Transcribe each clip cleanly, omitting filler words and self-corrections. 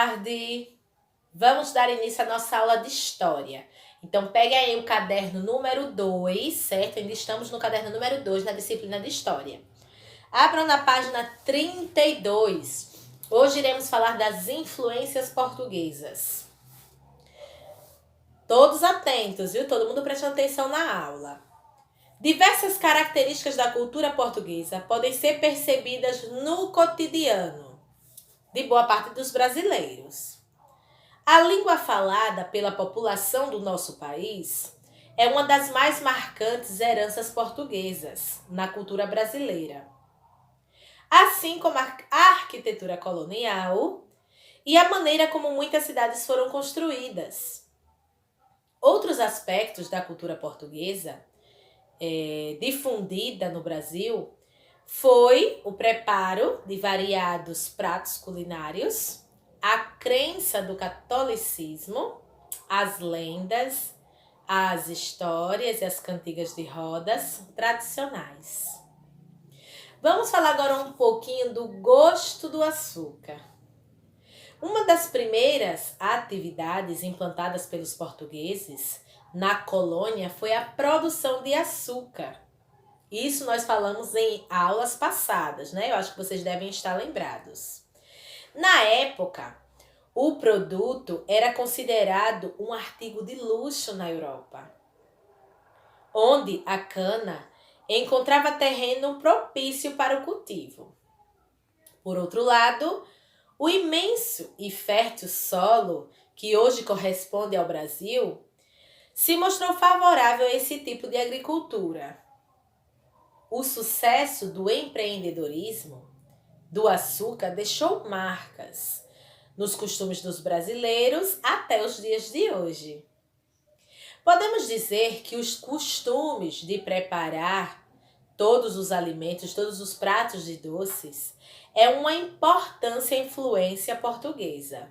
tarde! Vamos dar início à nossa aula de História. Então, pegue aí o caderno número 2, certo? Ainda estamos no caderno número 2 na disciplina de História. Abram na página 32. Hoje iremos falar das influências portuguesas. Todos atentos, viu? Todo mundo prestando atenção na aula. Diversas características da cultura portuguesa podem ser percebidas no cotidiano de boa parte dos brasileiros. A língua falada pela população do nosso país é uma das mais marcantes heranças portuguesas na cultura brasileira. Assim como a arquitetura colonial e a maneira como muitas cidades foram construídas. Outros aspectos da cultura portuguesa difundida no Brasil foi o preparo de variados pratos culinários, a crença do catolicismo, as lendas, as histórias e as cantigas de rodas tradicionais. Vamos falar agora um pouquinho do gosto do açúcar. Uma das primeiras atividades implantadas pelos portugueses na colônia foi a produção de açúcar. Isso nós falamos em aulas passadas, né? Eu acho que vocês devem estar lembrados. Na época, o produto era considerado um artigo de luxo na Europa, onde a cana encontrava terreno propício para o cultivo. Por outro lado, o imenso e fértil solo que hoje corresponde ao Brasil se mostrou favorável a esse tipo de agricultura. O sucesso do empreendedorismo do açúcar deixou marcas nos costumes dos brasileiros até os dias de hoje. Podemos dizer que os costumes de preparar todos os alimentos, todos os pratos de doces, é uma importante influência portuguesa.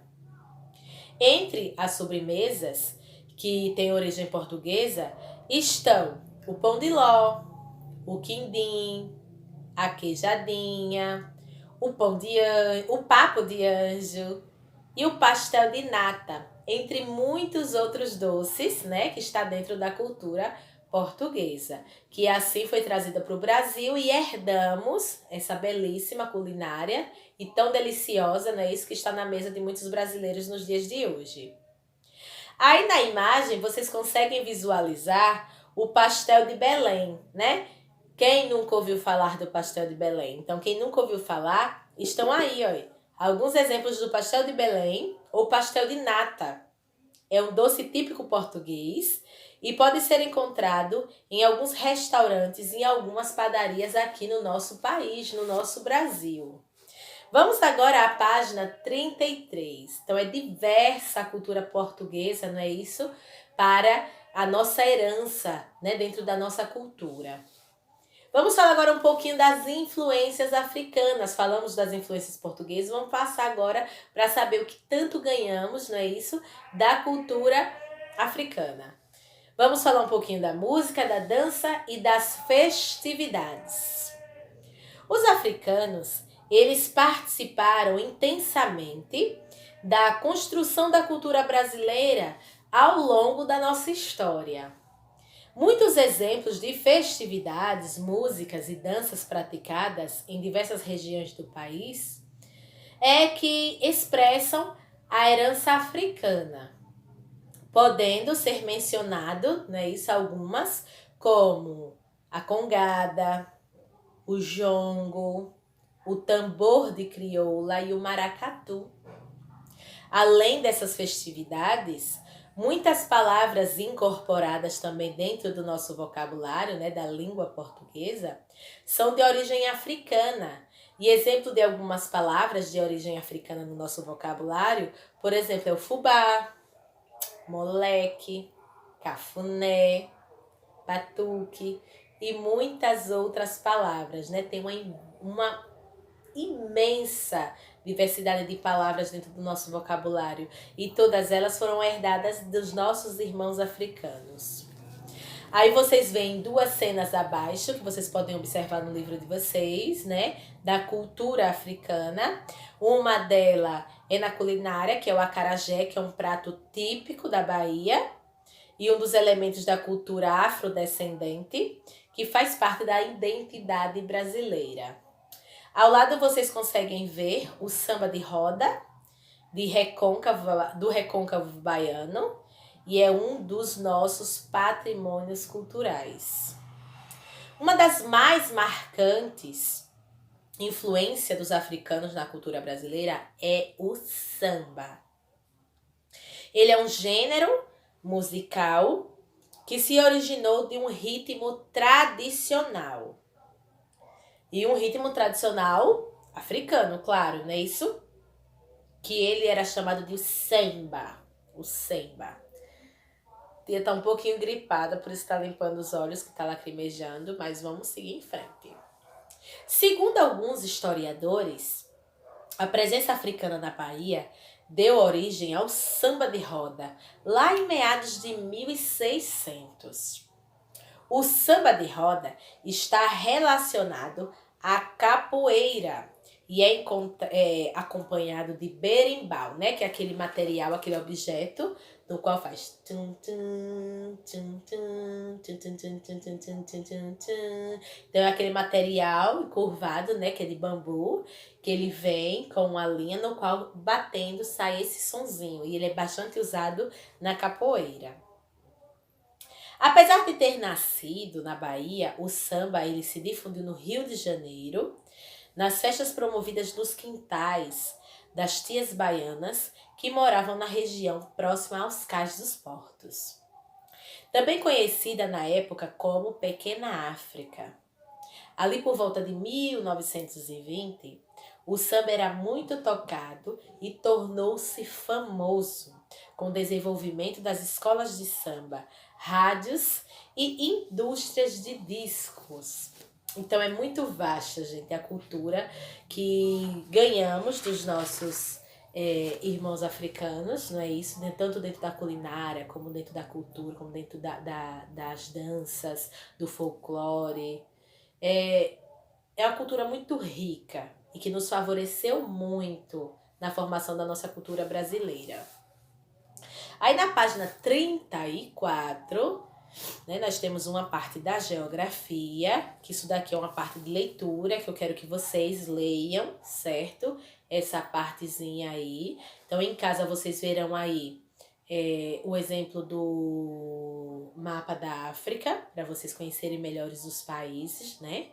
Entre as sobremesas que têm origem portuguesa estão o pão de ló, o quindim, a queijadinha, o papo de anjo e o pastel de nata, entre muitos outros doces, né, que está dentro da cultura portuguesa, que assim foi trazida para o Brasil e herdamos essa belíssima culinária e tão deliciosa, né, isso que está na mesa de muitos brasileiros nos dias de hoje. Aí na imagem vocês conseguem visualizar o pastel de Belém, né? Quem nunca ouviu falar do pastel de Belém? Então, quem nunca ouviu falar, estão aí, ó, alguns exemplos do pastel de Belém ou pastel de nata. É um doce típico português e pode ser encontrado em alguns restaurantes e em algumas padarias aqui no nosso país, no nosso Brasil. Vamos agora à página 33. Então, é diversa a cultura portuguesa, não é isso? Para a nossa herança, né, dentro da nossa cultura. Vamos falar agora um pouquinho das influências africanas. Falamos das influências portuguesas, vamos passar agora para saber o que tanto ganhamos, não é isso? Da cultura africana. Vamos falar um pouquinho da música, da dança e das festividades. Os africanos, eles participaram intensamente da construção da cultura brasileira ao longo da nossa história. Muitos exemplos de festividades, músicas e danças praticadas em diversas regiões do país que expressam a herança africana, podendo ser mencionado, né, isso algumas, como a congada, o jongo, o tambor de crioula e o maracatu. Além dessas festividades, muitas palavras incorporadas também dentro do nosso vocabulário, né, da língua portuguesa, são de origem africana. E exemplo de algumas palavras de origem africana no nosso vocabulário, por exemplo, é o fubá, moleque, cafuné, batuque e muitas outras palavras, né? Tem uma imensa diversidade de palavras dentro do nosso vocabulário e todas elas foram herdadas dos nossos irmãos africanos. Aí vocês veem duas cenas abaixo que vocês podem observar no livro de vocês, né? Da cultura africana. Uma delas é na culinária, que é o acarajé, que é um prato típico da Bahia e um dos elementos da cultura afrodescendente, que faz parte da identidade brasileira. Ao lado vocês conseguem ver o samba de roda do Recôncavo Baiano e é um dos nossos patrimônios culturais. Uma das mais marcantes influência dos africanos na cultura brasileira é o samba. Ele é um gênero musical que se originou de um ritmo tradicional. E um ritmo tradicional africano, claro, não é isso? Que ele era chamado de samba. O samba. Tia tá um pouquinho gripada, por isso tá limpando os olhos, que tá lacrimejando, mas vamos seguir em frente. Segundo alguns historiadores, a presença africana na Bahia deu origem ao samba de roda, lá em meados de 1600. O samba de roda está relacionado à capoeira e é acompanhado de berimbau, né? Que é aquele material, aquele objeto no qual faz então é aquele material curvado, né, que é de bambu, que ele vem com uma linha no qual batendo sai esse sonzinho e ele é bastante usado na capoeira. Apesar de ter nascido na Bahia, o samba ele se difundiu no Rio de Janeiro, nas festas promovidas nos quintais das tias baianas que moravam na região próxima aos cais dos portos. Também conhecida na época como Pequena África. Ali por volta de 1920, o samba era muito tocado e tornou-se famoso com o desenvolvimento das escolas de samba, rádios e indústrias de discos. Então é muito vasta, gente, a cultura que ganhamos dos nossos irmãos africanos, não é isso? Tanto dentro da culinária, como dentro da cultura, como dentro das danças, do folclore. É uma cultura muito rica e que nos favoreceu muito na formação da nossa cultura brasileira. Aí na página 34, né, nós temos uma parte da geografia, que isso daqui é uma parte de leitura, que eu quero que vocês leiam, certo? Essa partezinha aí. Então, em casa, vocês verão aí o exemplo do mapa da África, para vocês conhecerem melhores os países, né?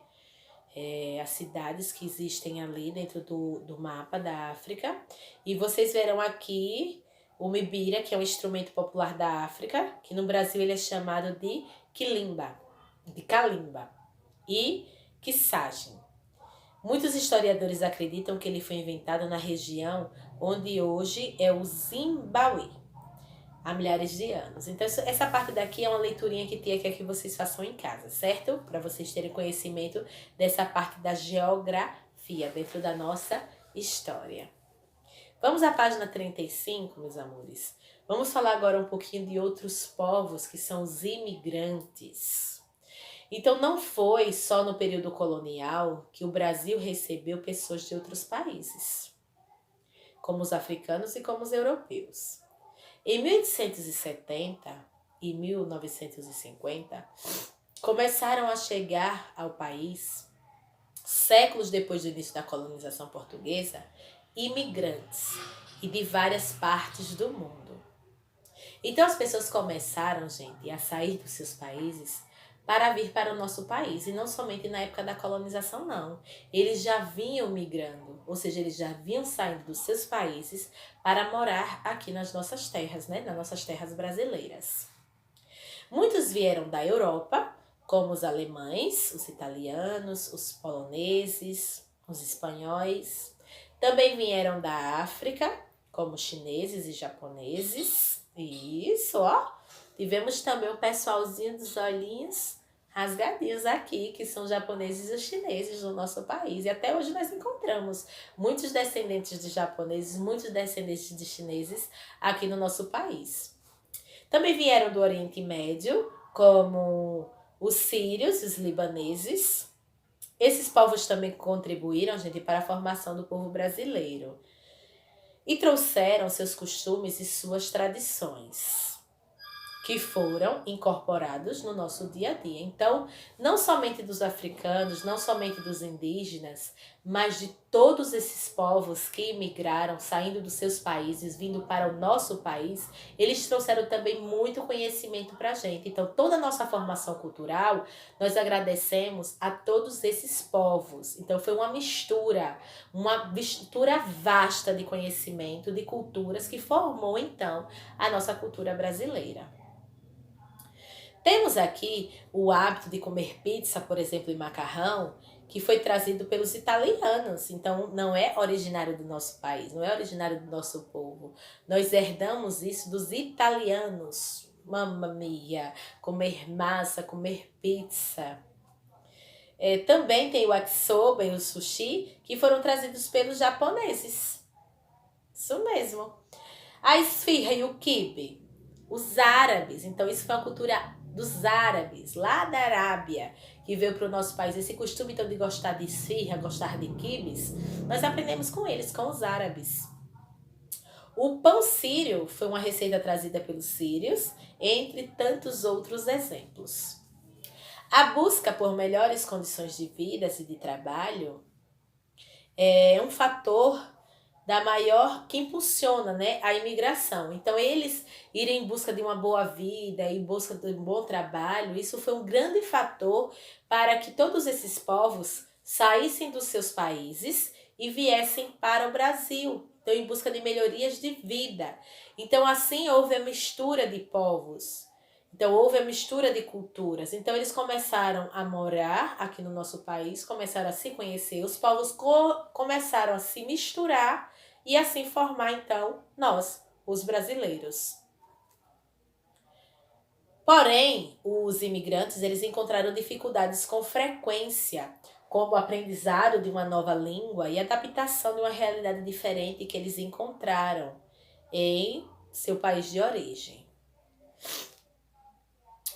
As cidades que existem ali dentro do mapa da África. E vocês verão aqui o mbira, que é um instrumento popular da África, que no Brasil ele é chamado de quilimba, de calimba, e quiçagem. Muitos historiadores acreditam que ele foi inventado na região onde hoje é o Zimbáue, há milhares de anos. Então, essa parte daqui é uma leiturinha que Tia quer que vocês façam em casa, certo? Para vocês terem conhecimento dessa parte da geografia dentro da nossa história. Vamos à página 35, meus amores. Vamos falar agora um pouquinho de outros povos que são os imigrantes. Então, não foi só no período colonial que o Brasil recebeu pessoas de outros países, como os africanos e como os europeus. Em 1870 e 1950, começaram a chegar ao país, séculos depois do início da colonização portuguesa, imigrantes e de várias partes do mundo. Então as pessoas começaram, gente, a sair dos seus países para vir para o nosso país. E não somente na época da colonização, não. Eles já vinham migrando, ou seja, eles já vinham saindo dos seus países para morar aqui nas nossas terras, né? Nas nossas terras brasileiras. Muitos vieram da Europa, como os alemães, os italianos, os poloneses, os espanhóis. Também vieram da África, como chineses e japoneses. Isso, ó. Tivemos também o pessoalzinho dos olhinhos rasgadinhos aqui, que são japoneses e chineses no nosso país. E até hoje nós encontramos muitos descendentes de japoneses, muitos descendentes de chineses aqui no nosso país. Também vieram do Oriente Médio, como os sírios, os libaneses. Esses povos também contribuíram, gente, para a formação do povo brasileiro. e trouxeram seus costumes e suas tradições, que foram incorporados no nosso dia a dia. Então, não somente dos africanos, não somente dos indígenas, mas de todos esses povos que imigraram, saindo dos seus países, vindo para o nosso país, eles trouxeram também muito conhecimento para a gente. Então, toda a nossa formação cultural, nós agradecemos a todos esses povos. Então, foi uma mistura vasta de conhecimento, de culturas, que formou, então, a nossa cultura brasileira. Temos aqui o hábito de comer pizza, por exemplo, e macarrão, que foi trazido pelos italianos. Então, não é originário do nosso país, não é originário do nosso povo. Nós herdamos isso dos italianos. Mamma mia! Comer massa, comer pizza. Também tem o yakisoba e o sushi, que foram trazidos pelos japoneses. Isso mesmo. A esfirra e o quibe, os árabes. Então, isso foi uma cultura dos árabes, lá da Arábia, que veio para o nosso país. Esse costume, então, de gostar de esfirra, gostar de quibes, nós aprendemos com eles, com os árabes. O pão sírio foi uma receita trazida pelos sírios, entre tantos outros exemplos. A busca por melhores condições de vida e de trabalho é um fator que impulsiona, né, a imigração. Então, eles irem em busca de uma boa vida, em busca de um bom trabalho, isso foi um grande fator para que todos esses povos saíssem dos seus países e viessem para o Brasil, então em busca de melhorias de vida. Então, assim, houve a mistura de povos. Então, houve a mistura de culturas. Então, eles começaram a morar aqui no nosso país, começaram a se conhecer, os povos começaram a se misturar e assim formar, então, nós, os brasileiros. Porém, os imigrantes, eles encontraram dificuldades com frequência, como o aprendizado de uma nova língua e adaptação de uma realidade diferente que eles encontraram em seu país de origem.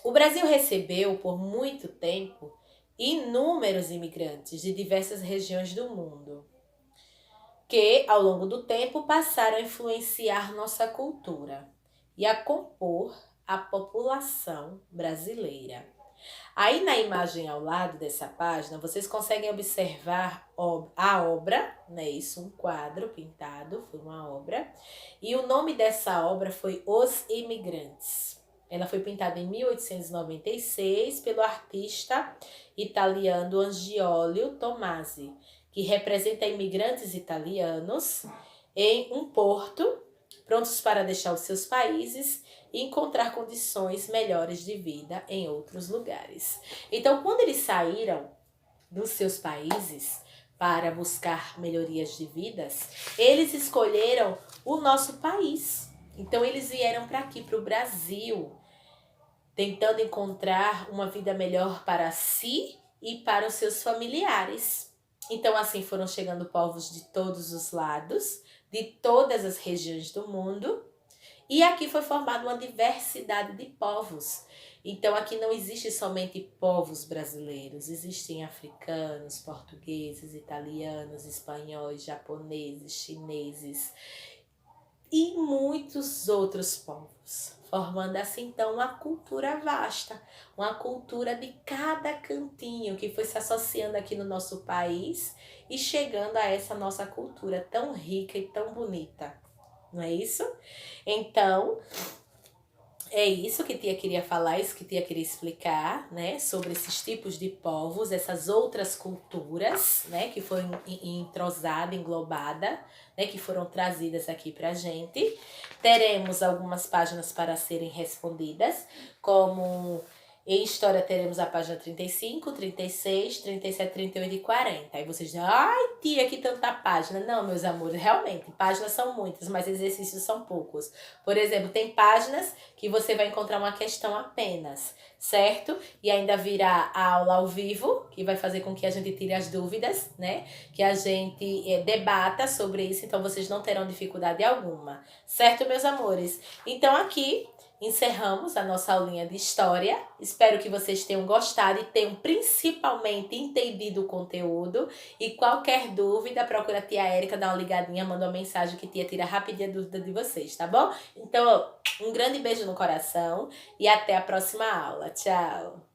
O Brasil recebeu, por muito tempo, inúmeros imigrantes de diversas regiões do mundo, que, ao longo do tempo, passaram a influenciar nossa cultura e a compor a população brasileira. Aí, na imagem ao lado dessa página, vocês conseguem observar a obra, né? Isso, um quadro pintado, foi uma obra. E o nome dessa obra foi Os Imigrantes. Ela foi pintada em 1896 pelo artista italiano Angiolo Tomasi, que representa imigrantes italianos em um porto, prontos para deixar os seus países e encontrar condições melhores de vida em outros lugares. Então, quando eles saíram dos seus países para buscar melhorias de vidas, eles escolheram o nosso país. Então, eles vieram para aqui, para o Brasil, tentando encontrar uma vida melhor para si e para os seus familiares. Então, assim foram chegando povos de todos os lados, de todas as regiões do mundo, e aqui foi formada uma diversidade de povos. Então, aqui não existe somente povos brasileiros, existem africanos, portugueses, italianos, espanhóis, japoneses, chineses e muitos outros povos, formando assim então uma cultura vasta, uma cultura de cada cantinho que foi se associando aqui no nosso país e chegando a essa nossa cultura tão rica e tão bonita, não é isso? Então, é isso que Tia queria falar, isso que Tia queria explicar, né, sobre esses tipos de povos, essas outras culturas, né, que foram entrosadas, englobadas, né, que foram trazidas aqui pra gente. Teremos algumas páginas para serem respondidas, como em História teremos a página 35, 36, 37, 38 e 40. Aí vocês dizem, ai tia, que tanta página. Não, meus amores, realmente, páginas são muitas, mas exercícios são poucos. Por exemplo, tem páginas que você vai encontrar uma questão apenas, certo? E ainda virá a aula ao vivo, que vai fazer com que a gente tire as dúvidas, né? Que a gente debata sobre isso, então vocês não terão dificuldade alguma. Certo, meus amores? Então aqui encerramos a nossa aulinha de história. Espero que vocês tenham gostado e tenham principalmente entendido o conteúdo. E qualquer dúvida, procura a tia Érica, dá uma ligadinha, manda uma mensagem que a tia tira rapidinho a dúvida de vocês, tá bom? Então, um grande beijo no coração e até a próxima aula. Tchau!